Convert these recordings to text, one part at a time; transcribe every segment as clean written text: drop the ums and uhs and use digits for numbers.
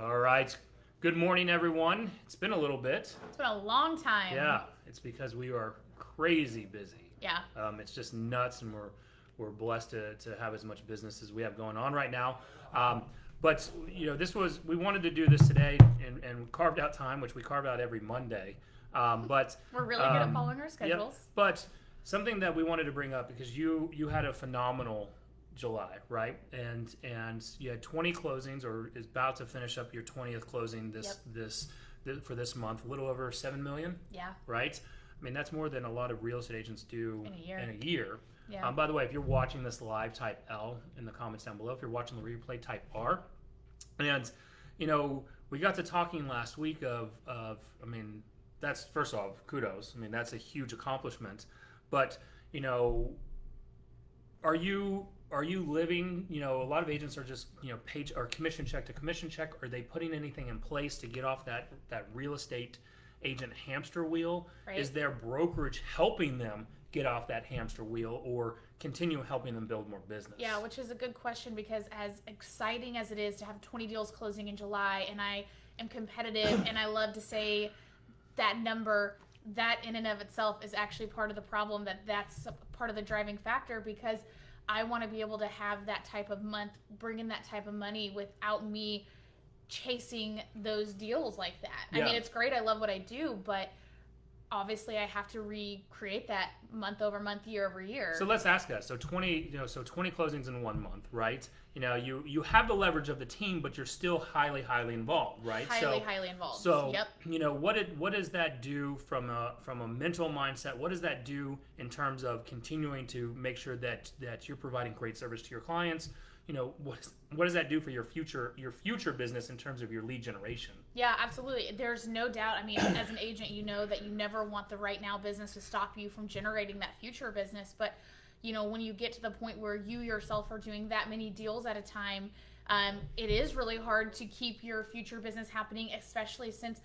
All right. Good morning, everyone. It's been a little bit. It's been a long time. Yeah, it's because we are crazy busy. Yeah. It's just nuts, and we're blessed to have as much business as we have going on right now. But we wanted to do this today, and carved out time, which we carve out every Monday. But We're really good at following our schedules. Yep. But something that we wanted to bring up, because you had a phenomenal July, right? And you had 20 closings, or is about to finish up your 20th closing for this month, a little over 7 million. Yeah. Right? I mean, that's more than a lot of real estate agents do in a year. Yeah. By the way, if you're watching this live, type L in the comments down below. If you're watching the replay, type R. And we got to talking last week of I mean, that's, first off, kudos. I mean, that's a huge accomplishment. But are you living, a lot of agents are just, page or commission check to commission check. Are they putting anything in place to get off that real estate agent hamster wheel? Right. Is their brokerage helping them get off that hamster wheel, or continue helping them build more business? Yeah, which is a good question, because as exciting as it is to have 20 deals closing in July, and I am competitive and I love to say that number, that in and of itself is actually part of the problem, that's part of the driving factor, because I want to be able to have that type of month, bring in that type of money without me chasing those deals like that. Yeah. I mean, it's great. I love what I do, but obviously I have to recreate that month over month, year over year. So let's ask that. So 20 closings in 1 month, right? You have the leverage of the team, but you're still highly involved, right? Highly involved. So, yep. What does that do from a mental mindset? What does that do in terms of continuing to make sure that you're providing great service to your clients? What does that do for your future business in terms of your lead generation? Yeah, absolutely. There's no doubt. I mean, as an agent, you know that you never want the right now business to stop you from generating that future business. But, when you get to the point where you yourself are doing that many deals at a time, it is really hard to keep your future business happening, especially since,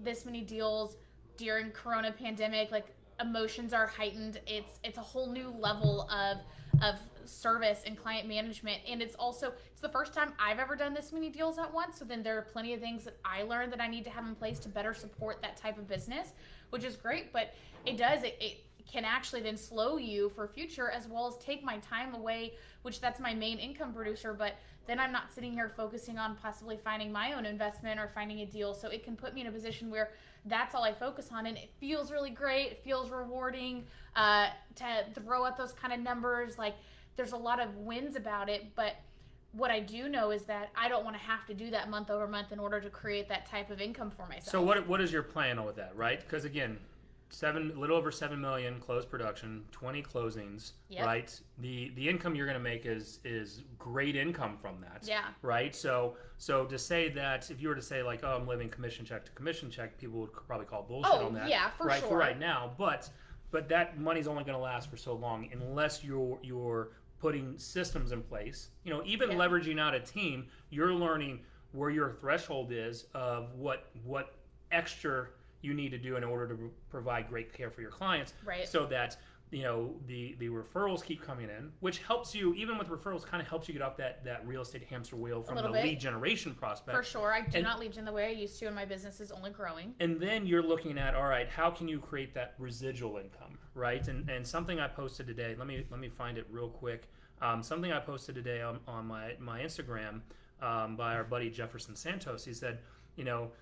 this many deals during Corona pandemic, like, emotions are heightened. It's a whole new level of service and client management, and it's the first time I've ever done this many deals at once, so then there are plenty of things that I learned that I need to have in place to better support that type of business, which is great. But it can actually then slow you for future, as well as take my time away, which that's my main income producer, but then I'm not sitting here focusing on possibly finding my own investment or finding a deal. So it can put me in a position where that's all I focus on, and it feels really great. It feels rewarding to throw out those kind of numbers. Like, there's a lot of wins about it, but what I do know is that I don't want to have to do that month over month in order to create that type of income for myself. So what is your plan with that, right? Because again, a little over 7 million closed production, 20 closings, Yep. right? The income you're going to make is great income from that. Yeah. Right? So to say that, if you were to say like, oh, I'm living commission check to commission check, people would probably call bullshit on that. Yeah, for right, sure. For right now, but that money's only going to last for so long unless you're putting systems in place. Even leveraging out a team, you're learning where your threshold is of what extra you need to do in order to provide great care for your clients, right? So that the referrals keep coming in, which helps you, even with referrals, kind of helps you get off that real estate hamster wheel from the lead generation prospect. For sure. I do not lead gen the way I used to, and my business is only growing. And then you're looking at, all right, how can you create that residual income, right? And something I posted today, let me find it real quick. Something I posted today on my Instagram by our buddy Jefferson Santos. He said,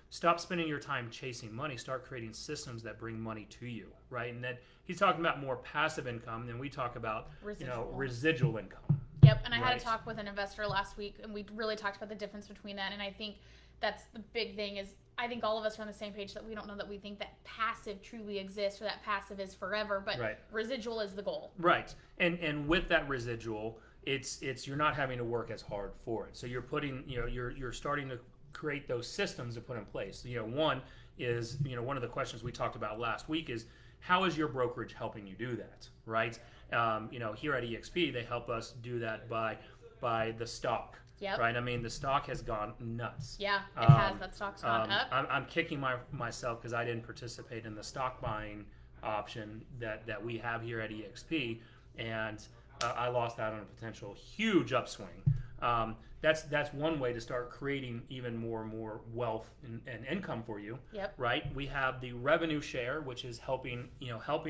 stop spending your time chasing money. Start creating systems that bring money to you, right? And that he's talking about more passive income than we talk about, residual income. Yep. And I right? had a talk with an investor last week, and we really talked about the difference between that. And I think that's the big thing is, I think all of us are on the same page that we don't know that we think that passive truly exists, or that passive is forever, but right. Residual is the goal. Right. And with that residual, it's you're not having to work as hard for it. So you're putting, you're starting to create those systems to put in place. One is, one of the questions we talked about last week is, how is your brokerage helping you do that, right? Here at eXp, they help us do that by the stock. Yep. Right. I mean, the stock has gone nuts. Yeah, it has. That stock's gone up. I'm kicking myself because I didn't participate in the stock buying option that we have here at eXp, and I lost out on a potential huge upswing. That's one way to start creating even more and more wealth and income for you. Yep. Right. We have the revenue share, which is helping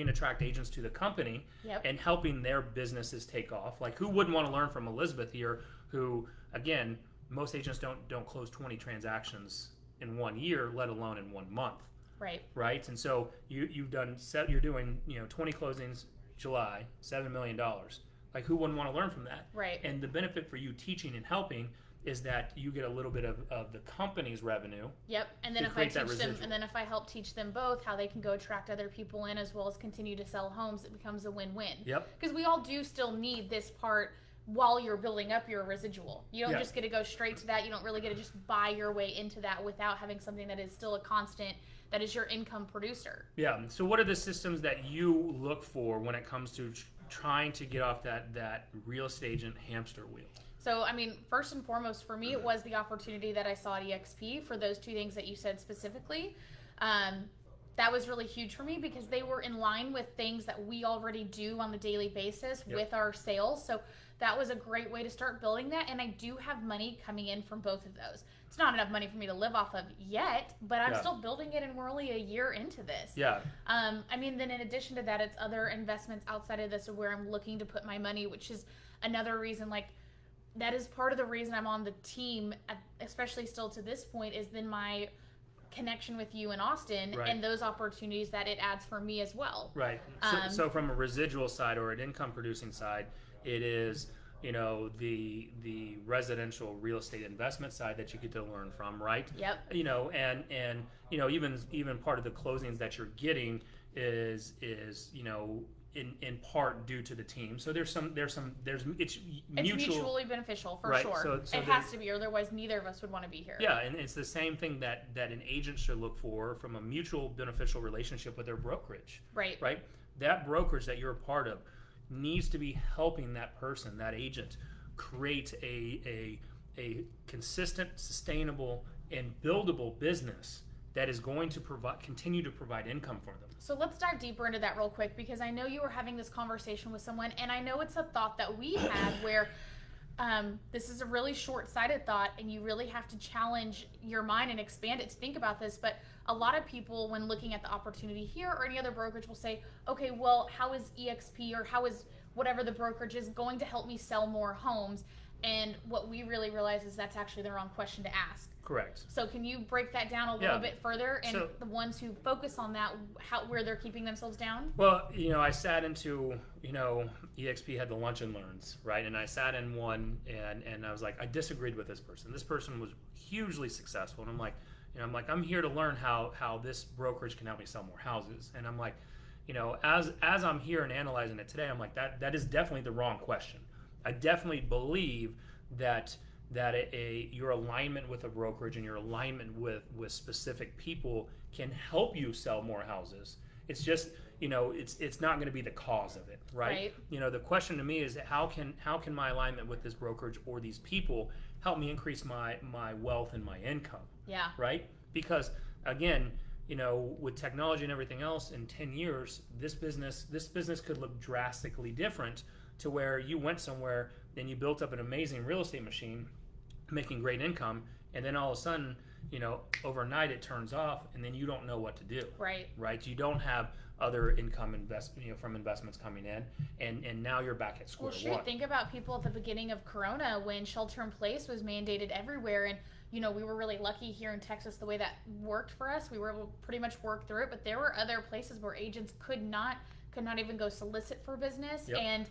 attract agents to the company. Yep. And helping their businesses take off. Like, who wouldn't want to learn from Elizabeth here, who, again, most agents don't close 20 transactions in 1 year, let alone in 1 month. Right. Right. And so you're doing 20 closings July, $7 million. Like, who wouldn't want to learn from that? Right. And the benefit for you teaching and helping is that you get a little bit of the company's revenue. Yep. And then if I help teach them both how they can go attract other people in as well as continue to sell homes, it becomes a win-win. Yep. Because we all do still need this part while you're building up your residual. You don't just get to go straight to that. You don't really get to just buy your way into that without having something that is still a constant, that is your income producer. Yeah. So what are the systems that you look for when it comes to trying to get off that real estate agent hamster wheel? So, I mean, first and foremost, for me, it was the opportunity that I saw at eXp for those two things that you said specifically. That was really huge for me because they were in line with things that we already do on the daily basis with our sales. So that was a great way to start building that. And I do have money coming in from both of those. It's not enough money for me to live off of yet, but I'm still building it, and we're only a year into this. Yeah. I mean, then in addition to that, it's other investments outside of this where I'm looking to put my money, which is another reason, like, that is part of the reason I'm on the team, especially still to this point, is then my connection with you in Austin and those opportunities that it adds for me as well. Right. So from a residual side or an income producing side, it is, the residential real estate investment side that you get to learn from, right? Yep. And even part of the closings that you're getting is in part due to the team. So it's mutually beneficial for sure. So it has to be, otherwise neither of us would want to be here. Yeah, and it's the same thing that an agent should look for from a mutual beneficial relationship with their brokerage. Right. Right? That brokerage that you're a part of needs to be helping that person, that agent, create a consistent, sustainable, and buildable business that is going to continue to provide income for them. So let's dive deeper into that real quick, because I know you were having this conversation with someone, and I know it's a thought that we had where this is a really short-sighted thought, and you really have to challenge your mind and expand it to think about this. But a lot of people, when looking at the opportunity here or any other brokerage, will say, okay, well, how is eXp or how is whatever the brokerage is going to help me sell more homes? And what we really realize is that's actually the wrong question to ask. Correct. So can you break that down a little bit further? And the ones who focus on that, where they're keeping themselves down? Well, I sat into, eXp had the lunch and learns, right? And I sat in one and I was like, I disagreed with this person. This person was hugely successful. And I'm like, I'm here to learn how this brokerage can help me sell more houses. And I'm like, as I'm here and analyzing it today, I'm like, that is definitely the wrong question. I definitely believe that your alignment with a brokerage and your alignment with specific people can help you sell more houses. It's just, it's not going to be the cause of it, right? The question to me is how can my alignment with this brokerage or these people help me increase my wealth and my income? Yeah. Right? Because again, with technology and everything else, in 10 years, this business could look drastically different, to where you went somewhere and you built up an amazing real estate machine, making great income, and then all of a sudden, overnight it turns off, and then you don't know what to do. Right. Right. You don't have other income from investments coming in, and now you're back at square one. Think about people at the beginning of Corona when shelter in place was mandated everywhere, and we were really lucky here in Texas the way that worked for us. We were able to pretty much work through it, but there were other places where agents could not even go solicit for business. Yep. And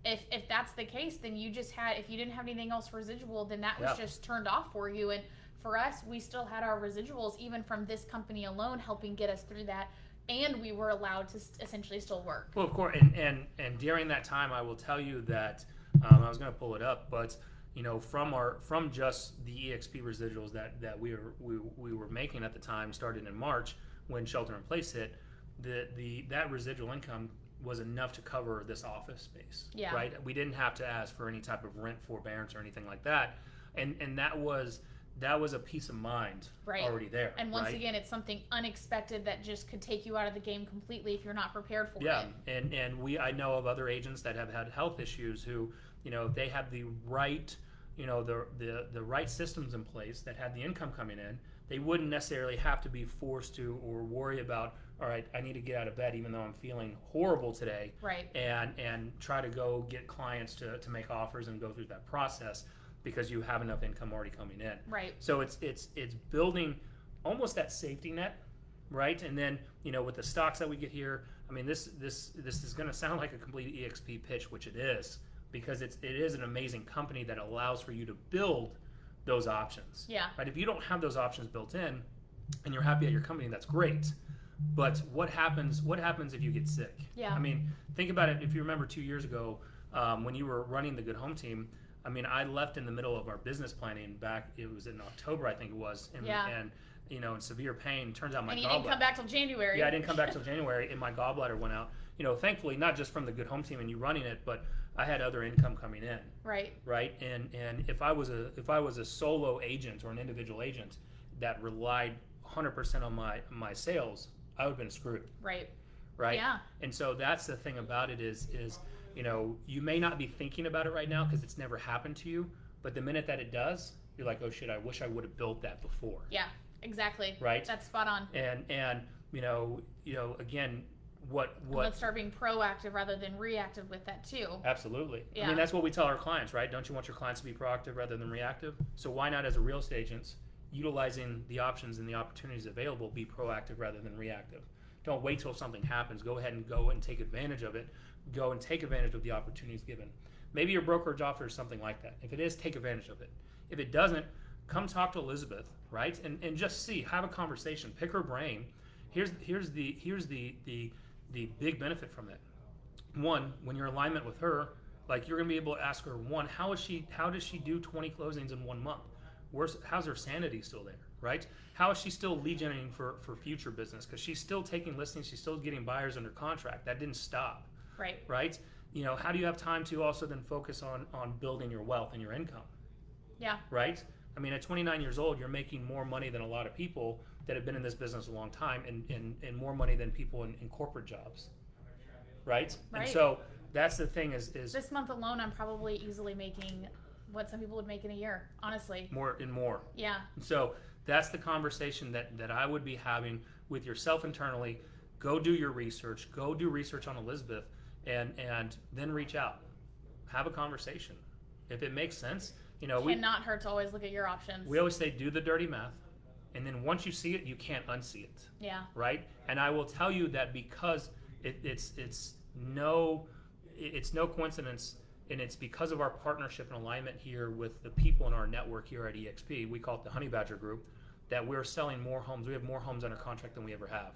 if that's the case, then you just had, if you didn't have anything else residual, then that was just turned off for you. And for us, we still had our residuals even from this company alone helping get us through that, and we were allowed to essentially still work. Well, of course, and during that time, I will tell you that I was going to pull it up, but from just the eXp residuals that we were making at the time, starting in March when shelter in place hit, that residual income was enough to cover this office space. Yeah. Right. We didn't have to ask for any type of rent forbearance or anything like that, and that was a peace of mind already there. And once again, it's something unexpected that just could take you out of the game completely if you're not prepared for it. Yeah, and I know of other agents that have had health issues who, if they have the right the right systems in place that had the income coming in, they wouldn't necessarily have to be forced to or worry about, all right, I need to get out of bed even though I'm feeling horrible today, Right. and try to go get clients to make offers and go through that process because you have enough income already coming in. Right. So it's building almost that safety net, right? And then with the stocks that we get here, I mean this is going to sound like a complete eXp pitch, which it is, because it is an amazing company that allows for you to build those options. Yeah. Right. If you don't have those options built in, and you're happy at your company, that's great. But what happens if you get sick? Yeah. I mean, think about it. If you remember 2 years ago, when you were running the Good Home team, I mean, I left in the middle of our business planning back. It was in October, I think it was. And, Yeah. and in severe pain. Turns out my And you gallbladder. didn't come back till January. Yeah, I didn't come back till January, and my gallbladder went out. Thankfully, not just from the Good Home team and you running it, but I had other income coming in. Right. Right. And if I was a solo agent or an individual agent that relied 100% on my sales, I would have been screwed. Right. Right. Yeah. And so that's the thing about it is you may not be thinking about it right now because it's never happened to you, but the minute that it does, you're like, oh shit, I wish I would have built that before. Yeah. Exactly. Right. That's spot on. And again, what Let's start being proactive rather than reactive with that too. Absolutely. Yeah. I mean, that's what we tell our clients, right? Don't you want your clients to be proactive rather than reactive? So why not, as a real estate agent, utilizing the options and the opportunities available, be proactive rather than reactive? Don't wait till something happens. Go ahead and go and take advantage of it. Go and take advantage of the opportunities given. Maybe your brokerage offers something like that. If it is, take advantage of it. If it doesn't, come talk to Elizabeth, right? And just see, have a conversation, pick her brain. Here's the big benefit from it. One, when you're in alignment with her, like you're gonna be able to ask her, one, how does she do 20 closings in 1 month? How's her sanity still there, right? How is she still lead generating for future business? Because she's still taking listings, she's still getting buyers under contract. That didn't stop. Right. Right? How do you have time to also then focus on building your wealth and your income? Yeah. Right? I mean, at 29 years old, you're making more money than a lot of people that have been in this business a long time, and more money than people in corporate jobs. Right? And so that's the thing is this month alone, I'm probably easily making what some people would make in a year, honestly. More and more. Yeah. So that's the conversation that I would be having with yourself internally. Go do your research. Go do research on Elizabeth, and then reach out. Have a conversation. If it makes sense, cannot hurt to always look at your options. We always say do the dirty math, and then once you see it, you can't unsee it. Yeah. Right? And I will tell you that because it's no coincidence, and it's because of our partnership and alignment here with the people in our network here at eXp. We call it the Honey Badger Group. That we're selling more homes. We have more homes under contract than we ever have.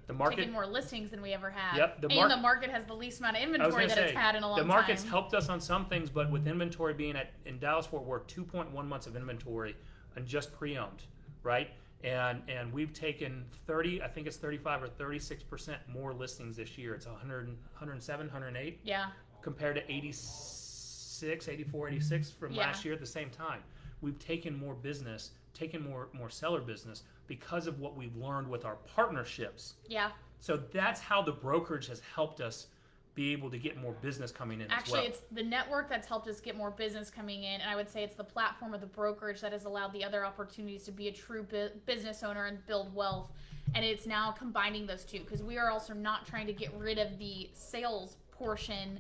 The market taking more listings than we ever have. Yep. The market has the least amount of inventory that it's had in a long time. The market's helped us on some things, but with inventory being in Dallas-Fort Worth, 2.1 months of inventory and just pre-owned, right? And we've taken 35 or 36% more listings this year. It's 100, 107, 108. Yeah. Compared to 86, 84, 86 from last year at the same time. We've taken more business, taken more seller business because of what we've learned with our partnerships. Yeah. So that's how the brokerage has helped us be able to get more business coming in as well. Actually, it's the network that's helped us get more business coming in, and I would say it's the platform of the brokerage that has allowed the other opportunities to be a true business owner and build wealth. And it's now combining those two, because we are also not trying to get rid of the sales portion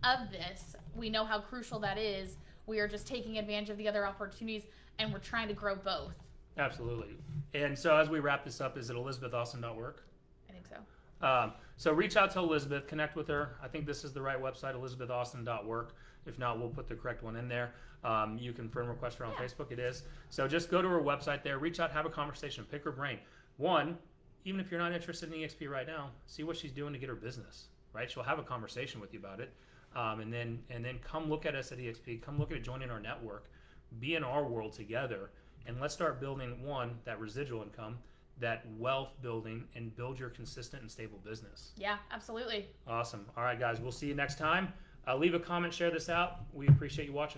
of this. We know how crucial that is. We are just taking advantage of the other opportunities, and we're trying to grow both. Absolutely. And so as we wrap this up, is it ElizabethAustin.work? I think so. So reach out to Elizabeth, connect with her. I think this is the right website, ElizabethAustin.work. If not, we'll put the correct one in there. You can friend request her on Facebook. It is. So just go to her website there, reach out, have a conversation, pick her brain. One, even if you're not interested in eXp right now, see what she's doing to get her business, right? She'll have a conversation with you about it. And then come look at us at eXp, come look at joining our network, be in our world together, and let's start building, one, that residual income, that wealth building, and build your consistent and stable business. Yeah, absolutely. Awesome. All right, guys, we'll see you next time. Leave a comment, share this out. We appreciate you watching.